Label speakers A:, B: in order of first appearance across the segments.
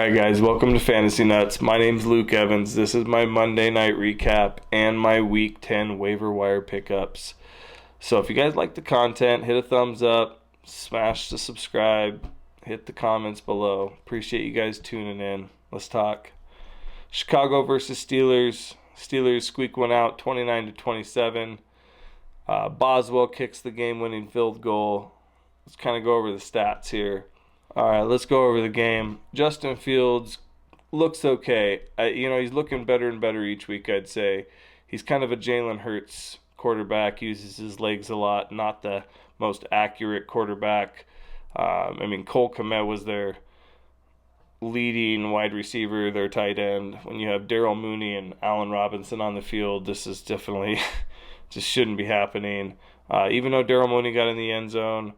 A: Alright guys, welcome to Fantasy Nuts. My name's Luke Evans. This is my Monday night recap and my Week 10 waiver wire pickups. So if you guys like the content, hit a thumbs up, smash the subscribe, hit the comments below. Appreciate you guys tuning in. Let's talk. Chicago versus Steelers. Steelers squeak one out 29-27. Boswell kicks the game-winning field goal. Let's kind of go over the stats here. All right, let's go over the game. Justin Fields looks okay. He's looking better and better each week, I'd say. He's kind of a Jalen Hurts quarterback, uses his legs a lot, not the most accurate quarterback. Cole Kmet was their leading wide receiver, their tight end. When you have Daryl Mooney and Allen Robinson on the field, this is definitely just shouldn't be happening. Even though Daryl Mooney got in the end zone,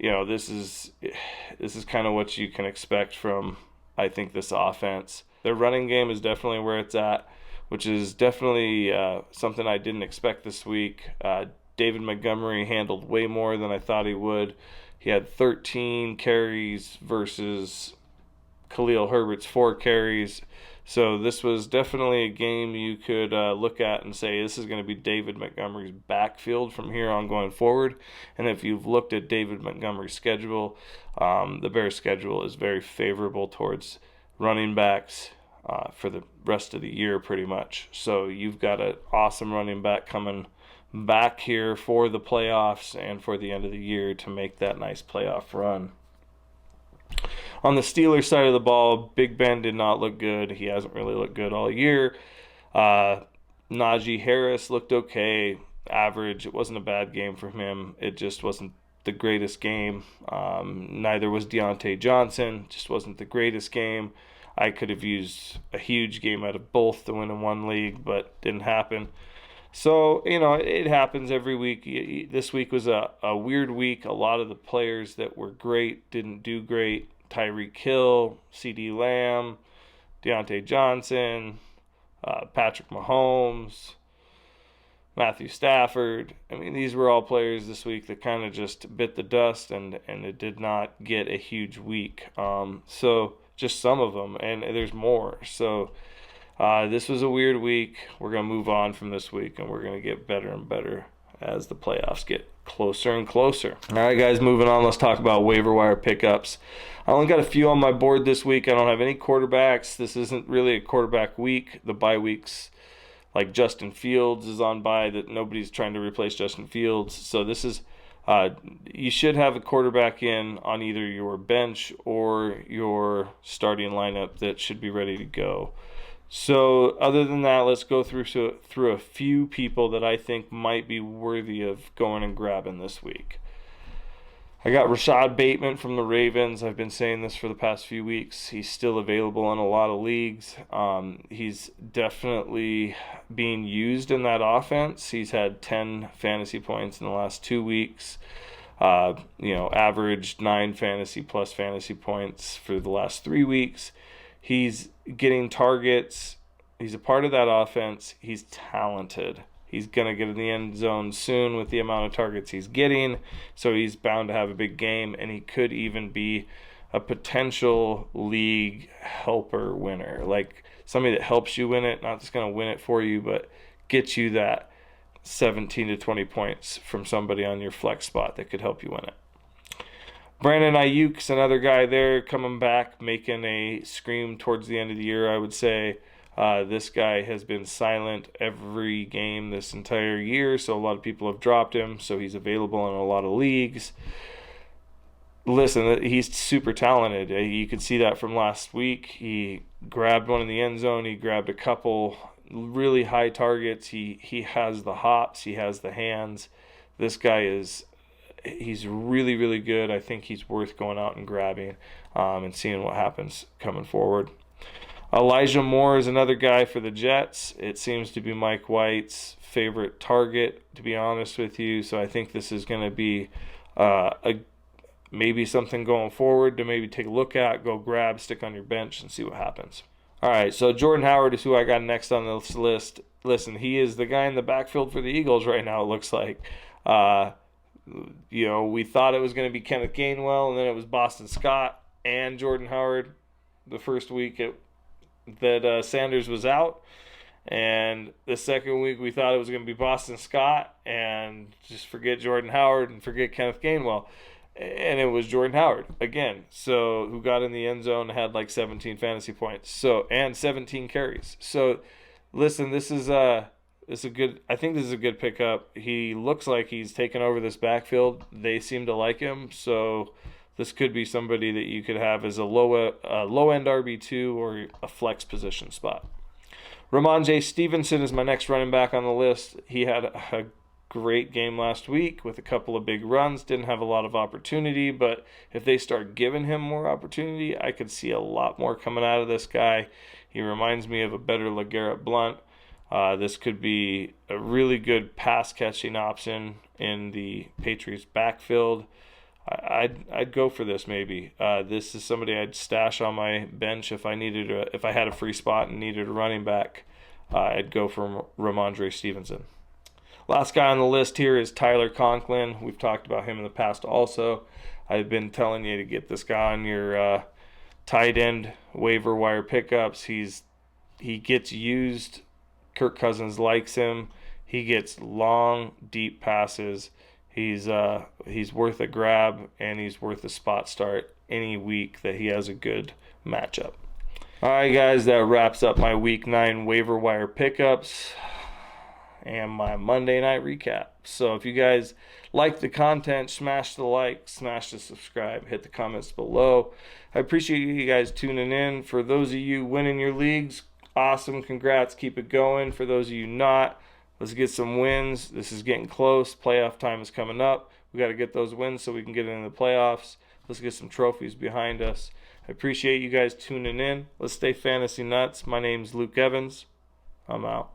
A: this is kind of what you can expect from, I think, this offense. Their running game is definitely where it's at, which is definitely something I didn't expect this week. David Montgomery handled way more than I thought he would. He had 13 carries versus Khalil Herbert's 4 carries. So this was definitely a game you could look at and say this is going to be David Montgomery's backfield from here on going forward. And if you've looked at David Montgomery's schedule, the Bears' schedule is very favorable towards running backs for the rest of the year pretty much. So you've got an awesome running back coming back here for the playoffs and for the end of the year to make that nice playoff run. On the Steelers side of the ball, Big Ben did not look good. He hasn't really looked good all year. Najee Harris looked okay, average. It wasn't a bad game for him. It just wasn't the greatest game. Neither was Deontay Johnson. Just wasn't the greatest game. I could have used a huge game out of both to win in one league, but didn't happen. So, it happens every week. This week was a weird week. A lot of the players that were great didn't do great. Tyreek Hill, CeeDee Lamb, Deontay Johnson, Patrick Mahomes, Matthew Stafford. These were all players this week that kind of just bit the dust and it did not get a huge week. So just some of them, and there's more. So this was a weird week. We're going to move on from this week, and we're going to get better and better as the playoffs get closer and closer. All right, guys, moving on. Let's talk about waiver wire pickups. I only got a few on my board this week. I don't have any quarterbacks. This isn't really a quarterback week. The bye weeks, like Justin Fields is on bye, that nobody's trying to replace Justin Fields. So this is you should have a quarterback in on either your bench or your starting lineup that should be ready to go. So other than that, let's go through a few people that I think might be worthy of going and grabbing this week. I got Rashod Bateman from the Ravens. I've been saying this for the past few weeks. He's still available in a lot of leagues. He's definitely being used in that offense. He's had 10 fantasy points in the last 2 weeks. Averaged 9 fantasy plus fantasy points for the last 3 weeks. He's getting targets. He's a part of that offense. He's talented. He's going to get in the end zone soon with the amount of targets he's getting. So he's bound to have a big game, and he could even be a potential league helper winner. Like somebody that helps you win it, not just going to win it for you, but get you that 17 to 20 points from somebody on your flex spot that could help you win it. Brandon Aiyuk's another guy there coming back, making a scream towards the end of the year, I would say. This guy has been silent every game this entire year, so a lot of people have dropped him, so he's available in a lot of leagues. Listen, he's super talented. You could see that from last week. He grabbed one in the end zone. He grabbed a couple really high targets. He has the hops. He has the hands. This guy he's really, really good. I think he's worth going out and grabbing and seeing what happens coming forward. Elijah Moore is another guy for the Jets. It seems to be Mike White's favorite target, to be honest with you. So I think this is going to be maybe something going forward to maybe take a look at, go grab, stick on your bench, and see what happens. All right, so Jordan Howard is who I got next on this list. Listen, he is the guy in the backfield for the Eagles right now, it looks like. We thought it was going to be Kenneth Gainwell, and then it was Boston Scott and Jordan Howard. the first week that Sanders was out. And the second week, we thought it was going to be Boston Scott and just forget Jordan Howard and forget Kenneth Gainwell. And it was Jordan Howard again, so who got in the end zone, had like 17 fantasy points, and 17 carries. So, listen, this is a good. I think this is a good pickup. He looks like he's taken over this backfield. They seem to like him, so this could be somebody that you could have as a low end RB2 or a flex position spot. Rahmondre Stepnenson is my next running back on the list. He had a great game last week with a couple of big runs. Didn't have a lot of opportunity, but if they start giving him more opportunity, I could see a lot more coming out of this guy. He reminds me of a better LeGarrette Blount. This could be a really good pass-catching option in the Patriots' backfield. I'd go for this maybe. This is somebody I'd stash on my bench if I had a free spot and needed a running back. I'd go for Rahmondre Stepnenson. Last guy on the list here is Tyler Conklin. We've talked about him in the past also. I've been telling you to get this guy on your tight end waiver wire pickups. He gets used. Kirk Cousins likes him. He gets long, deep passes. He's worth a grab, and he's worth a spot start any week that he has a good matchup. All right, guys, that wraps up my Week 9 waiver wire pickups and my Monday night recap. So if you guys like the content, smash the like, smash the subscribe, hit the comments below. I appreciate you guys tuning in. For those of you winning your leagues, awesome, congrats, keep it going. For those of you not, let's get some wins. This is getting close. Playoff time is coming up. We got to get those wins so we can get into the playoffs. Let's get some trophies behind us. I appreciate you guys tuning in. Let's stay fantasy nuts. My name's Luke Evans. I'm out.